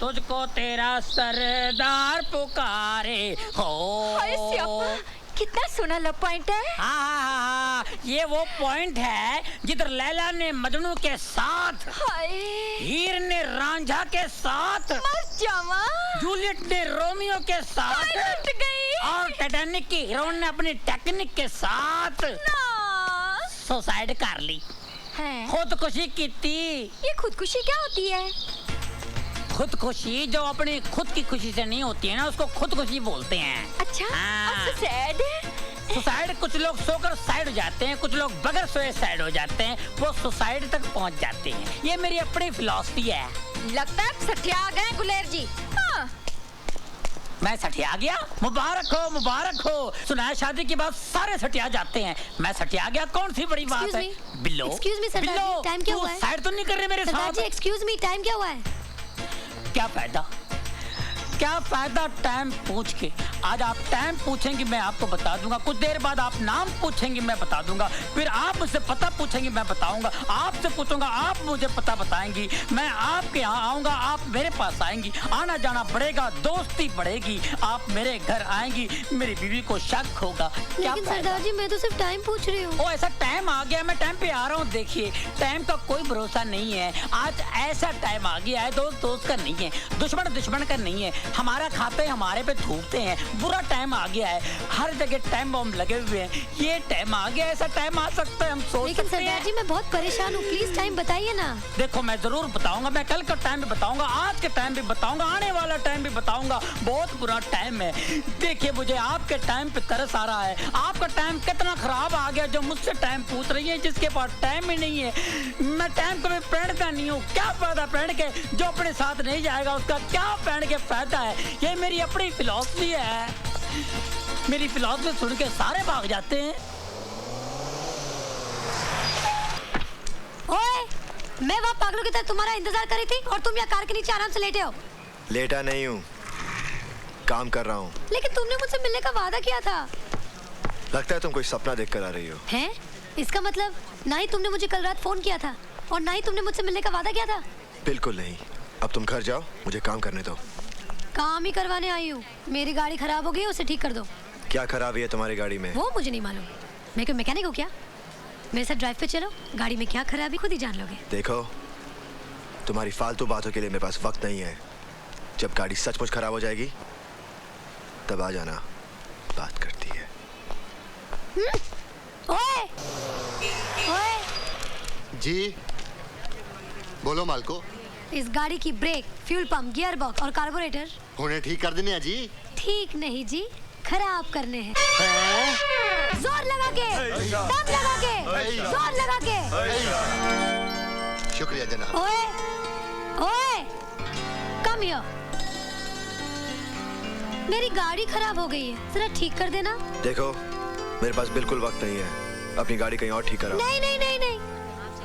तुझको तेरा सरदार पुकारे हो। हाय सियापा, कितना सोना लव पॉइंट है। हाँ, ये वो पॉइंट है जिधर लैला ने मजनू के साथ, हाय हीर ने रांझा के साथ, मर जावा, जूलियट ने रोमियो के साथ, लुट गई। और टाइटैनिक की हीरोइन ने अपनी टेक्निक के साथ ना सुसाइड कर ली, है। खुदकुशी की थी। ये खुदकुशी क्या होती है? खुदकुशी जो अपनी खुद की खुशी से नहीं होती है ना, उसको खुदकुशी बोलते हैं। अच्छा, हाँ। अब सैड। सुसाइड, कुछ लोग सोकर साइड हो जाते हैं, कुछ लोग बगैर सोए साइड हो जाते हैं, वो सुसाइड तक पहुंच जाते हैं। ये मेरी अपनी फिलॉसफी है। लगता है सठिया गए गुलेर जी। हाँ। मैं सठिया गया? मुबारक हो, मुबारक हो। सुना है शादी के बाद सारे सठिया जाते हैं, मैं सठिया गया, कौन सी बड़ी बात है? बिल्लो, एक्सक्यूज मी सरदार जी, टाइम क्या हुआ है? साइड तो नहीं कर रहे मेरे सरदार साथ? जी एक्सक्यूज मी, टाइम क्या हुआ है? क्या फायदा, क्या फायदा टाइम पूछ के? आज आप टाइम पूछेंगे मैं आपको बता दूंगा, कुछ देर बाद आप नाम पूछेंगे मैं बता दूंगा, फिर आप मुझसे पता पूछेंगे मैं बताऊंगा, आपसे पूछूंगा आप मुझे पता बताएंगी, मैं आपके यहाँ आऊंगा आप मेरे पास आएंगी, आना जाना बढ़ेगा, दोस्ती बढ़ेगी, आप मेरे घर आएंगी, मेरी बीवी को शक होगा। क्या लेकिन सरदार जी मैं तो सिर्फ टाइम पूछ रही हूँ। ओ ऐसा टाइम आ गया, मैं टाइम पे आ रहा हूँ। देखिए टाइम का कोई भरोसा नहीं है, आज ऐसा टाइम आ गया है, दोस्त दोस्त का नहीं है, दुश्मन दुश्मन का नहीं है, हमारा खाते हमारे पे थूकते हैं, बुरा टाइम आ गया है, हर जगह टाइम बम लगे हुए हैं, ये टाइम आ गया, ऐसा टाइम आ सकता है, हम सोच लेकिन सकते सरदार हैं। जी मैं बहुत परेशान हूँ, प्लीज टाइम बताइए ना। देखो मैं जरूर बताऊंगा, मैं कल का टाइम भी बताऊंगा, आज के टाइम भी बताऊंगा, आने वाला टाइम भी बताऊंगा, बहुत बुरा टाइम है। देखिए मुझे आपके टाइम पे तरस आ रहा है, आपका टाइम कितना खराब आ गया जो मुझसे टाइम पूछ रही है, जिसके पास टाइम ही नहीं है। मैं टाइम कभी पहनता नहीं हूँ, क्या फायदा पहन के, जो अपने साथ नहीं जाएगा उसका क्या पहन के फायदा है। ये मेरी अपनी फिलॉसफी है, मेरी फिलॉसफी सुन के सारे भाग जाते हैं। ओए, मैं वहाँ पागलों की तरह तुम्हारा इंतजार कर रही थी और तुम यहाँ कार के नीचे आराम से लेटे हो। लेटा नहीं हूँ, काम कर रहा हूँ। लेकिन तुमने मुझसे मिलने का वादा किया था। लगता है तुम कोई सपना देख कर आ रही हो। हैं? इसका मतलब ना ही तुमने मुझे कल रात फोन किया था और ना ही तुमने मुझसे मिलने का वादा किया था। बिल्कुल नहीं, अब तुम घर जाओ, मुझे काम करने दो। काम ही करवाने आई हूँ, मेरी गाड़ी खराब हो गई, उसे ठीक कर दो। क्या खराबी है तुम्हारी गाड़ी में? वो मुझे नहीं मालूम, मैं कोई मैकेनिक हूँ क्या? मेरे साथ ड्राइव पे चलो, गाड़ी में क्या खराबी खुद ही जान लोगे। देखो तुम्हारी फालतू बातों के लिए मेरे पास वक्त नहीं है, जब गाड़ी सचमुच खराब हो जाएगी तब आ जाना, बात करती है। ओए! ओए! जी बोलो मालको। इस गाड़ी की brake, fuel pump, gear box और कार्बोरेटर उन्हें ठीक कर देने हैं जी। ठीक नहीं जी, खराब करने हैं। जोर लगा के, दम लगा के, जोर लगा के। शुक्रिया जनाब। ओए! ओए! Come here. मेरी गाड़ी खराब हो गई है, जरा ठीक कर देना। देखो मेरे पास बिल्कुल वक्त नहीं है, अपनी गाड़ी कहीं और ठीक कराओ। नहीं नहीं नहीं नहीं,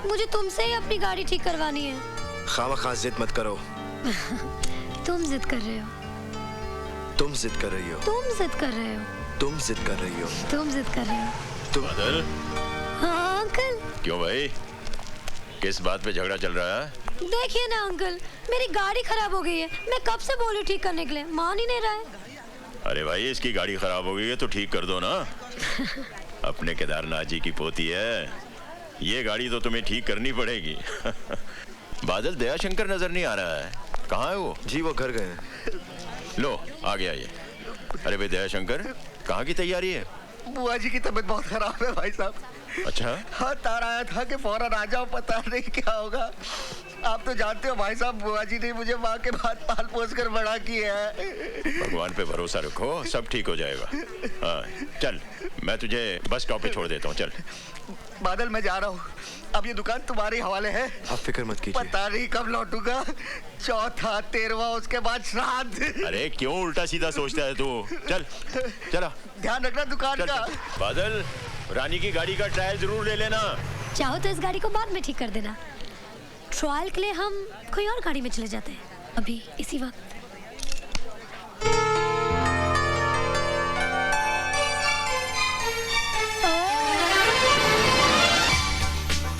मुझे तुमसे ही अपनी गाड़ी ठीक करवानी है। खामखा जिद मत करो। तुम जिद कर रहे हो, तुम जिद कर रही हो, तुम जिद कर रहे हो, तुम जिद कर रही हो, तुम जिद कर रहे हो। तुम। बादल, हाँ अंकल। क्यों भाई, किस बात पे झगड़ा चल रहा है? देखिए ना अंकल, मेरी गाड़ी खराब हो गई है, मैं कब से बोलूं ठीक करने के लिए, मान ही नहीं रहा है। अरे भाई इसकी गाड़ी खराब हो गई है तो ठीक कर दो ना। अपने केदारनाथ जी की पोती है, ये गाड़ी तो तुम्हें ठीक करनी पड़ेगी। बादल दयाशंकर नजर नहीं आ रहा है, कहाँ है वो? जी वो घर गए हैं। लो आ गया ये। अरे भाई दयाशंकर, कहाँ की तैयारी है? बुआ जी की तबीयत बहुत खराब है भाई साहब। अच्छा, हाँ तार आया था कि फौरन आ जाओ, पता नहीं क्या होगा। आप तो जानते हो भाई साहब, बुआ जी ने मुझे माँ के बाद पाल पोस कर बड़ा किया है। भगवान पे भरोसा रखो, सब ठीक हो जाएगा। हाँ चल, मैं तुझे बस स्टॉप पे छोड़ देता हूँ, चल। बादल मैं जा रहा हूँ, अब ये दुकान तुम्हारे हवाले है। आप फिक्र मत कीजिए। पता नहीं कब लौटूंगा, चौथा 13वां उसके बाद श्राद्ध। अरे क्यों उल्टा सीधा सोचता है तू? चल चला, ध्यान रखना दुकान चल, का। चल। बादल, रानी की गाड़ी का ट्रायल जरूर ले लेना। चाहो तो इस गाड़ी को बाद में ठीक कर देना, ट्रायल के लिए हम कोई और गाड़ी में चले जाते हैं अभी इसी वक्त।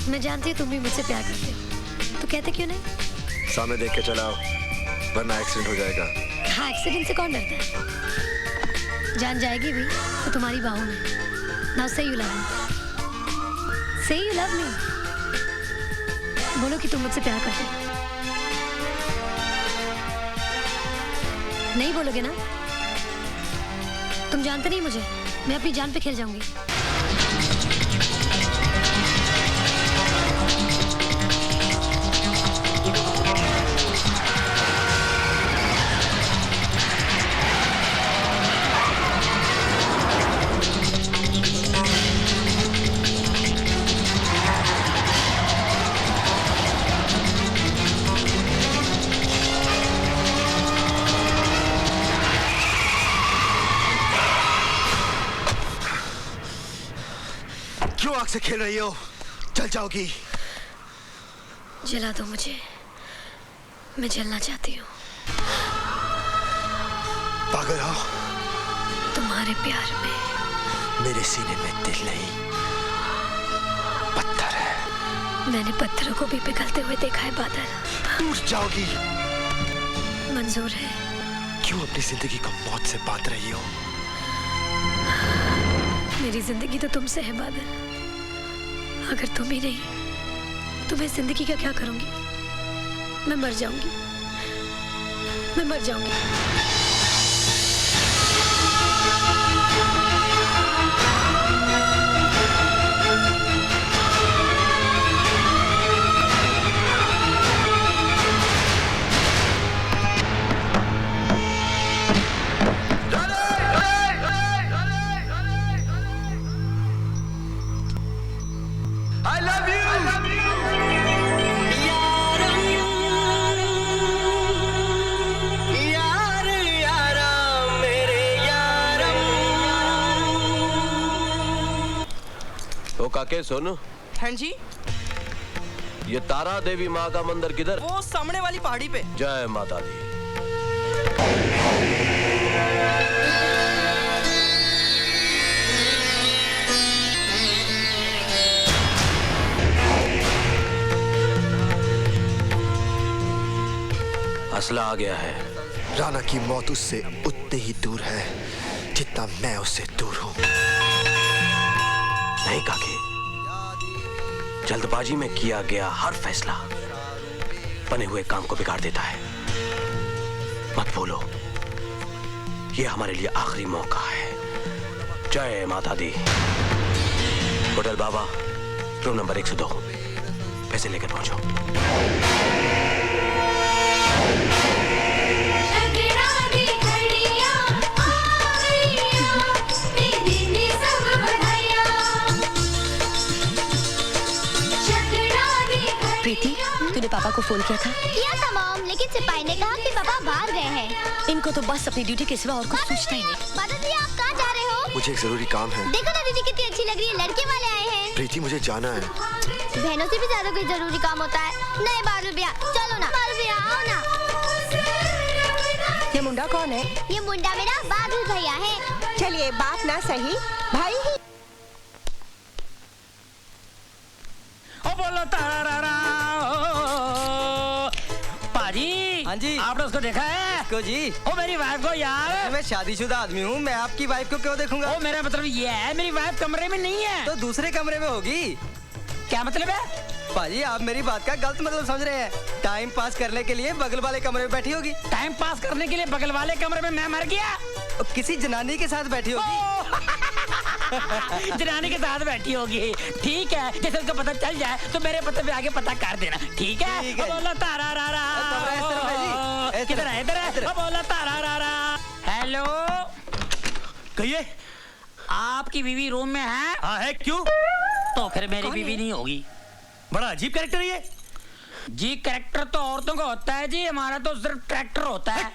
मैं जानती हूँ तुम भी मुझसे प्यार करते हो, तो कहते क्यों नहीं? सामने देख के चलाओ। वरना एक्सीडेंट हो जाएगा। हाँ, एक्सीडेंट से कौन डरता है? जान जाएगी भी तो तुम्हारी बाहों में। नाउ से यू लव मी। से यू लव मी। बोलो कि तुम मुझसे प्यार करते हो। नहीं बोलोगे ना? तुम जानते नहीं मुझे, मैं अपनी जान पे खेल जाऊंगी। क्यों आग से खेल रही हो? जल जाओगी। जला दो मुझे, मैं जलना चाहती हूँ। पागल हो? तुम्हारे प्यार में। मेरे सीने में दिल नहीं, पत्थर है। मैंने पत्थरों को भी पिघलते हुए देखा है बादल। टूट जाओगी। मंजूर है। क्यों अपनी जिंदगी को मौत से बांध रही हो? मेरी जिंदगी तो तुमसे है बादल। अगर तुम ही नहीं तो मैं जिंदगी का क्या करूंगी? मैं मर जाऊंगी, मैं मर जाऊंगी। काके सुन। हाँ जी। ये तारा देवी माँ का मंदिर किधर? वो सामने वाली पहाड़ी पे। जय माता दी। असला आ गया है। राणा की मौत उससे उतनी ही दूर है जितना मैं उससे दूर हूं। नहीं काके, जल्दबाजी में किया गया हर फैसला बने हुए काम को बिगाड़ देता है। मत भूलो, ये हमारे लिए आखिरी मौका है। जय माता दी। होटल बाबा, रूम नंबर 102। पैसे लेकर पहुंचो। प्रीति, तूने पापा को फोन किया था? किया था मॉम, लेकिन सिपाही ने कहा कि पापा बाहर गए हैं। इनको तो बस अपनी ड्यूटी के सिवा और कुछ सोचता ही नहीं। बादल जी, आप कहाँ जा रहे हो? मुझे एक जरूरी काम है। देखो ना दीदी कितनी अच्छी लग रही है, लड़के वाले आए हैं। प्रीति, मुझे जाना है। बहनों से भी ज्यादा कोई जरूरी काम होता है। नहीं बादल भैया, चलो ना। बादल भैया आओ ना। ये मुंडा कौन है? ये मुंडा मेरा बादल भैया है। चलिए, बात ना सही भाई ही। ओ बोलो तारा पाजी। हाँ जी। आपने उसको देखा है? को जी। ओ मेरी वाइफ को यार। मैं शादीशुदा आदमी हूँ, मैं आपकी वाइफ को क्यों देखूंगा? ओ मेरा मतलब ये है, मेरी वाइफ कमरे में नहीं है। तो दूसरे कमरे में होगी। क्या मतलब है? पाजी, आप मेरी बात का गलत मतलब समझ रहे हैं। टाइम पास करने के लिए बगल वाले कमरे में बैठी होगी। टाइम पास करने के लिए बगल वाले कमरे में मैं मर गया? किसी जनानी के साथ बैठी होगी। जनानी के साथ बैठी होगी। ठीक है, जैसे उसको पता चल जाए तो मेरे पते पे आगे पता कर देना। ठीक है? ठीक है। बोला तारा रा रा। किधर है? इधर है। बोला तारा रा रा। हेलो, कहिए। आपकी बीवी रूम में है? हाँ है। क्यों? तो फिर मेरी बीवी नहीं होगी। बड़ा अजीब कैरेक्टर है ये। जी, कैरेक्टर तो औरतों का होता है जी, हमारा तो सिर्फ ट्रैक्टर होता है।